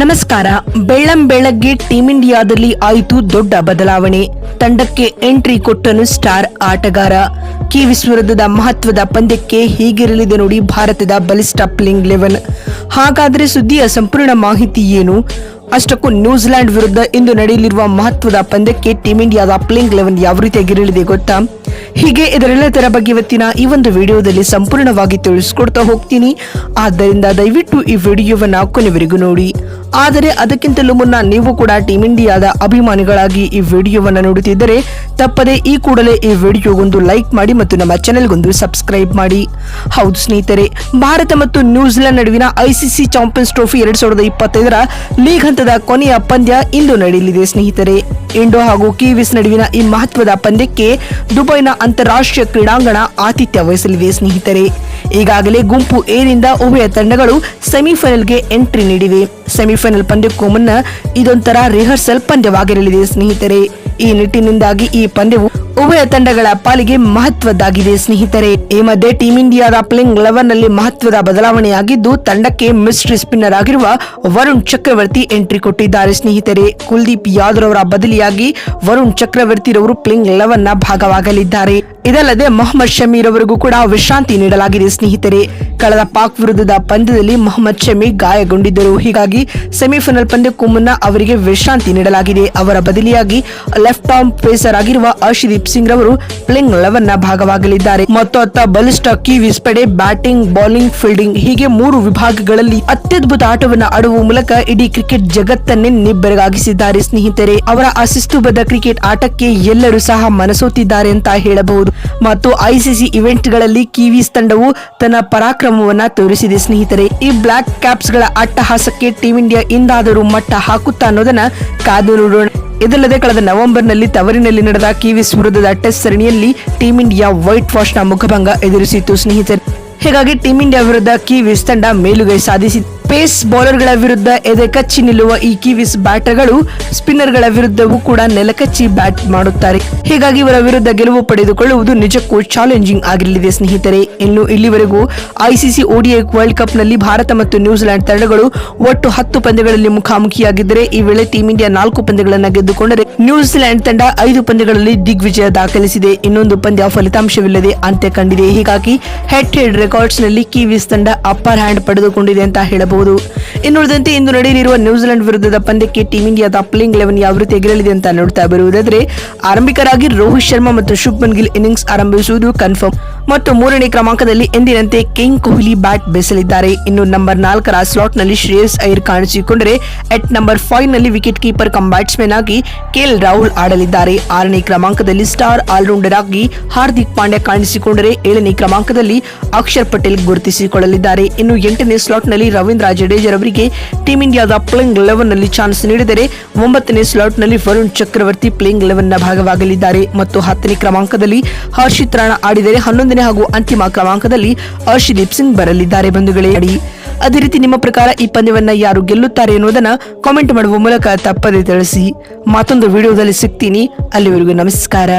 ನಮಸ್ಕಾರ. ಬೆಳ್ಳಂಬೆಳಗ್ಗೆ ಟೀಂ ಇಂಡಿಯಾದಲ್ಲಿ ಆಯಿತು ದೊಡ್ಡ ಬದಲಾವಣೆ. ತಂಡಕ್ಕೆ ಎಂಟ್ರಿ ಕೊಟ್ಟನು ಸ್ಟಾರ್ ಆಟಗಾರ. ಕಿವೀಸ್ ವಿರುದ್ಧದ ಮಹತ್ವದ ಪಂದ್ಯಕ್ಕೆ ಹೀಗಿರಲಿದೆ ನೋಡಿ ಭಾರತದ ಬಲಿಷ್ಠ ಪ್ಲೇಯಿಂಗ್ 11. ಹಾಗಾದ್ರೆ ಸುದ್ದಿಯ ಸಂಪೂರ್ಣ ಮಾಹಿತಿ ಏನು? ಅಷ್ಟಕ್ಕೂ ನ್ಯೂಜಿಲೆಂಡ್ ವಿರುದ್ಧ ಇಂದು ನಡೆಯಲಿರುವ ಮಹತ್ವದ ಪಂದ್ಯಕ್ಕೆ ಟೀಂ ಇಂಡಿಯಾದ ಪ್ಲೇಯಿಂಗ್ 11 ಯಾವ ರೀತಿಯಾಗಿರಲಿದೆ ಗೊತ್ತಾ? ಹೀಗೆ ಇದರೆಲ್ಲದರ ಬಗ್ಗೆ ಇವತ್ತಿನ ಈ ಒಂದು ವಿಡಿಯೋದಲ್ಲಿ ಸಂಪೂರ್ಣವಾಗಿ ತಿಳಿಸ್ಕೊಡ್ತಾ ಹೋಗ್ತೀನಿ. ಆದ್ದರಿಂದ ದಯವಿಟ್ಟು ಈ ವಿಡಿಯೋವನ್ನ ಕೊನೆವರೆಗೂ ನೋಡಿ. ಆದರೆ ಅದಕ್ಕಿಂತಲೂ ಮುನ್ನ ನೀವು ಕೂಡ ಟೀಂ ಇಂಡಿಯಾದ ಅಭಿಮಾನಿಗಳಾಗಿ ಈ ವಿಡಿಯೋವನ್ನ ನೋಡುತ್ತಿದ್ದರೆ ತಪ್ಪದೆ ಈ ಕೂಡಲೇ ಈ ವಿಡಿಯೋಗೊಂದು ಲೈಕ್ ಮಾಡಿ ಮತ್ತು ನಮ್ಮ ಚಾನೆಲ್ಗೊಂದು ಸಬ್ಸ್ಕ್ರೈಬ್ ಮಾಡಿ. ಹೌದು ಸ್ನೇಹಿತರೆ, ಭಾರತ ಮತ್ತು ನ್ಯೂಜಿಲೆಂಡ್ ನಡುವಿನ ಐಸಿಸಿ ಚಾಂಪಿಯನ್ಸ್ ಟ್ರೋಫಿ 2025ರ ಲೀಗ್ ಹಂತದ ಕೊನೆಯ ಪಂದ್ಯ ಇಂದು ನಡೆಯಲಿದೆ ಸ್ನೇಹಿತರೆ. ಇಂಡೋ ಹಾಗೂ ಕಿವೀಸ್ ನಡುವಿನ ಈ ಮಹತ್ವದ ಪಂದ್ಯಕ್ಕೆ ದುಬೈನ ಅಂತಾರಾಷ್ಟ್ರೀಯ ಕ್ರೀಡಾಂಗಣ ಆತಿಥ್ಯ ವಹಿಸಲಿದೆ ಸ್ನೇಹಿತರೆ. ಈಗಾಗಲೇ ಗುಂಪು ಎ ನಿಂದ ಉಭಯ ತಂಡಗಳು ಸೆಮಿಫೈನಲ್ಗೆ ಎಂಟ್ರಿ ನೀಡಿವೆ. ಸೆಮಿಫೈನಲ್ ಪಂದ್ಯಕ್ಕೂ ಮುನ್ನ ಇದೊಂಥರ ರಿಹರ್ಸಲ್ ಪಂದ್ಯವಾಗಿರಲಿದೆ ಸ್ನೇಹಿತರೆ. ಈ ನಿಟ್ಟಿನಿಂದಾಗಿ ಈ ಪಂದ್ಯವು ಉಭಯ ತಂಡಗಳ ಪಾಲಿಗೆ ಮಹತ್ವದ್ದಾಗಿದೆ ಸ್ನೇಹಿತರೆ. ಈ ಮಧ್ಯೆ ಟೀಂ ಇಂಡಿಯಾದ ಪ್ಲೇಯಿಂಗ್ 11 ನಲ್ಲಿ ಮಹತ್ವದ ಬದಲಾವಣೆಯಾಗಿದ್ದು ತಂಡಕ್ಕೆ ಮಿಸ್ಟ್ರಿ ಸ್ಪಿನ್ನರ್ ಆಗಿರುವ ವರುಣ್ ಚಕ್ರವರ್ತಿ ಎಂಟ್ರಿ ಕೊಟ್ಟಿದ್ದಾರೆ ಸ್ನೇಹಿತರೆ. ಕುಲ್ದೀಪ್ ಯಾದವ್ ಅವರ ಬದಲಿಯಾಗಿ ವರುಣ್ ಚಕ್ರವರ್ತಿ ರವರು ಪ್ಲೇಯಿಂಗ್ 11 ನ ಭಾಗವಾಗಲಿದ್ದಾರೆ. ಇದಲ್ಲದೆ ಮೊಹಮ್ಮದ್ ಶಮಿ ಅವರಿಗೂ ಕೂಡ ವಿಶ್ರಾಂತಿ ನೀಡಲಾಗಿದೆ ಸ್ನೇಹಿತರೆ. ಕಳೆದ ಪಾಕ್ ವಿರುದ್ಧದ ಪಂದ್ಯದಲ್ಲಿ ಮೊಹಮ್ಮದ್ ಶಮಿ ಗಾಯಗೊಂಡಿದ್ದರು. ಹೀಗಾಗಿ ಸೆಮಿಫೈನಲ್ ಪಂದ್ಯಕ್ಕೂ ಮುನ್ನ ಅವರಿಗೆ ವಿಶ್ರಾಂತಿ ನೀಡಲಾಗಿದೆ. ಅವರ ಬದಲಿಯಾಗಿ ಲೆಫ್ಟ್ ಆರ್ಮ್ ಪೇಸರ್ ಆಗಿರುವ ಅರ್ಶದೀಪ್ ಸಿಂಗ್ ರವರು ಪ್ಲೇಯಿಂಗ್ 11 ನ ಭಾಗವಾಗಲಿದ್ದಾರೆ. ಮತ್ತೊತ್ತ ಬಲಿಷ್ಠ ಕಿವೀಸ್ ಪಡೆ ಬ್ಯಾಟಿಂಗ್, ಬೌಲಿಂಗ್, ಫೀಲ್ಡಿಂಗ್ ಹೀಗೆ 3 ವಿಭಾಗಗಳಲ್ಲಿ ಅತ್ಯದ್ಭುತ ಆಟವನ್ನು ಆಡುವ ಮೂಲಕ ಇಡೀ ಕ್ರಿಕೆಟ್ ಜಗತ್ತನ್ನೇ ನಿಬ್ಬೆರಗಾಗಿಸಿದ್ದಾರೆ ಸ್ನೇಹಿತರೆ. ಅವರ ಅಶಿಸ್ತುಬದ್ಧ ಕ್ರಿಕೆಟ್ ಆಟಕ್ಕೆ ಎಲ್ಲರೂ ಸಹ ಮನಸೋತಿದ್ದಾರೆ ಅಂತ ಹೇಳಬಹುದು. ಮತ್ತು ಐಸಿಸಿ ಇವೆಂಟ್ ಗಳಲ್ಲಿ ಕಿವೀಸ್ ತಂಡವು ತನ್ನ ಪರಾಕ್ರಮವನ್ನ ತೋರಿಸಿದೆ ಸ್ನೇಹಿತರೆ. ಈ ಬ್ಲಾಕ್ ಕ್ಯಾಪ್ಸ್ ಗಳ ಅಟ್ಟಹಾಸಕ್ಕೆ ಟೀಂ ಇಂಡಿಯಾ ಇಂದಾದರೂ ಮಟ್ಟ ಹಾಕುತ್ತಾ ಅನ್ನೋದನ್ನ ಕಾದು ನೋಡೋಣ. ಇದಲ್ಲದೆ ಕಳೆದ ನವೆಂಬರ್ನಲ್ಲಿ ತವರಿನಲ್ಲಿ ನಡೆದ ಕಿವೀಸ್ ವಿರುದ್ಧದ ಟೆಸ್ಟ್ ಸರಣಿಯಲ್ಲಿ ಟೀಂ ಇಂಡಿಯಾ ವೈಟ್ ವಾಶ್ ನ ಮುಖಭಂಗ ಎದುರಿಸಿತು ಸ್ನೇಹಿತರೆ. ಹೀಗಾಗಿ ಟೀಂ ಇಂಡಿಯಾ ವಿರುದ್ಧ ಕಿವೀಸ್ ತಂಡ ಮೇಲುಗೈ ಸಾಧಿಸಿದೆ. ಪೇಸ್ ಬೌಲರ್ಗಳ ವಿರುದ್ಧ ಎದೆ ಕಚ್ಚಿ ನಿಲ್ಲುವ ಈ ಕಿವೀಸ್ ಬ್ಯಾಟರ್ಗಳು ಸ್ಪಿನ್ನರ್ಗಳ ವಿರುದ್ಧವೂ ಕೂಡ ನೆಲಕಚ್ಚಿ ಬ್ಯಾಟ್ ಮಾಡುತ್ತಾರೆ. ಹೀಗಾಗಿ ಇವರ ವಿರುದ್ಧ ಗೆಲುವು ಪಡೆದುಕೊಳ್ಳುವುದು ನಿಜಕ್ಕೂ ಚಾಲೆಂಜಿಂಗ್ ಆಗಿರಲಿದೆ ಸ್ನೇಹಿತರೆ. ಇನ್ನು ಇಲ್ಲಿವರೆಗೂ ಐಸಿಸಿ ODI ವರ್ಲ್ಡ್ ಕಪ್ ನಲ್ಲಿ ಭಾರತ ಮತ್ತು ನ್ಯೂಜಿಲೆಂಡ್ ತಂಡಗಳು ಒಟ್ಟು 10 ಪಂದ್ಯಗಳಲ್ಲಿ ಮುಖಾಮುಖಿಯಾಗಿದ್ದರೆ ಈ ವೇಳೆ ಟೀಂ ಇಂಡಿಯಾ 4 ಪಂದ್ಯಗಳನ್ನು ಗೆದ್ದುಕೊಂಡರೆ ನ್ಯೂಜಿಲೆಂಡ್ ತಂಡ 5 ಪಂದ್ಯಗಳಲ್ಲಿ ದಿಗ್ವಿಜಯ ದಾಖಲಿಸಿದೆ. ಇನ್ನೊಂದು ಪಂದ್ಯ ಫಲಿತಾಂಶವಿಲ್ಲದೆ ಅಂತ್ಯ ಕಂಡಿದೆ. ಹೀಗಾಗಿ ಹೆಡ್ ಟು ಹೆಡ್ ರೆಕಾರ್ಡ್ಸ್ ನಲ್ಲಿ ಕಿವೀಸ್ ತಂಡ ಅಪ್ಪರ್ ಹ್ಯಾಂಡ್ ಪಡೆದುಕೊಂಡಿದೆ ಅಂತ ಹೇಳಬಹುದು. ಇನ್ನುಳಿದಂತೆ ಇಂದು ನಡೆಯಲಿರುವ ನ್ಯೂಜಿಲೆಂಡ್ ವಿರುದ್ಧದ ಪಂದ್ಯಕ್ಕೆ ಟೀಂ ಇಂಡಿಯಾದ ಪ್ಲೇಯಿಂಗ್ 11 ಯಾವ ರೀತಿ ಗೆಲ್ಲಲಿದೆ ಅಂತ ನೋಡ್ತಾ ಬರುವುದಾದ್ರೆ, ಆರಂಭಿಕರಾಗಿ ರೋಹಿತ್ ಶರ್ಮಾ ಮತ್ತು ಶುಭ್ಮನ್ ಗಿಲ್ ಇನ್ನಿಂಗ್ಸ್ ಆರಂಭಿಸುವುದು ಕನ್ಫರ್ಮ್. ಮತ್ತು 3ನೇ ಕ್ರಮಾಂಕದಲ್ಲಿ ಎಂದಿನಂತೆ ಕಿಂಗ್ ಕೊಹ್ಲಿ ಬ್ಯಾಟ್ ಬೀಸಲಿದ್ದಾರೆ. ಇನ್ನು ನಂಬರ್ 4ರ ಸ್ಲಾಟ್ ನಲ್ಲಿ ಶ್ರೇಯಸ್ ಅಯ್ಯರ್ ಕಾಣಿಸಿಕೊಂಡರೆ ಎಟ್ ನಂಬರ್ 5 ನಲ್ಲಿ ವಿಕೆಟ್ ಕೀಪರ್ ಕಮ್ ಬ್ಯಾಟ್ಸ್ಮನ್ ಆಗಿ KL ರಾಹುಲ್ ಆಡಲಿದ್ದಾರೆ. 6ನೇ ಕ್ರಮಾಂಕದಲ್ಲಿ ಸ್ಟಾರ್ ಆಲ್ರೌಂಡರ್ ಆಗಿ ಹಾರ್ದಿಕ್ ಪಾಂಡ್ಯ ಕಾಣಿಸಿಕೊಂಡರೆ 7ನೇ ಕ್ರಮಾಂಕದಲ್ಲಿ ಅಕ್ಷರ್ ಪಟೇಲ್ ಗುರುತಿಸಿಕೊಳ್ಳಲಿದ್ದಾರೆ. ಇನ್ನು 8ನೇ ಸ್ಲಾಟ್ ನಲ್ಲಿ ರವೀಂದ್ರ ಜಡೇಜಾ ಅವರಿಗೆ ಟೀಂ ಇಂಡಿಯಾದ ಪ್ಲೇಯಿಂಗ್ 11 ನಲ್ಲಿ ಚಾನ್ಸ್ ನೀಡಿದರೆ 9ನೇ ಸ್ಲಾಟ್ ನಲ್ಲಿ ವರುಣ್ ಚಕ್ರವರ್ತಿ ಪ್ಲೇಯಿಂಗ್ 11 ನ ಭಾಗವಾಗಲಿದ್ದಾರೆ. ಮತ್ತು 10ನೇ ಕ್ರಮಾಂಕದಲ್ಲಿ ಹರ್ಷಿತ್ ರಾಣಾ ಆಡಿದರೆ 11ನೇ ಹಾಗೂ ಅಂತಿಮ ಕ್ರಮಾಂಕದಲ್ಲಿ ಅರ್ಶದೀಪ್ ಸಿಂಗ್ ಬರಲಿದ್ದಾರೆ ಬಂಧುಗಳೇ. ಅದೇ ರೀತಿ ನಿಮ್ಮ ಪ್ರಕಾರ ಈ ಪಂದ್ಯವನ್ನ ಯಾರು ಗೆಲ್ಲುತ್ತಾರೆ ಎನ್ನುವುದನ್ನ ಕಾಮೆಂಟ್ ಮಾಡುವ ಮೂಲಕ ತಪ್ಪದೆ ತಿಳಿಸಿ. ಮತ್ತೊಂದು ವಿಡಿಯೋದಲ್ಲಿ ಸಿಗ್ತೀನಿ. ಅಲ್ಲಿವರೆಗೂ ನಮಸ್ಕಾರ.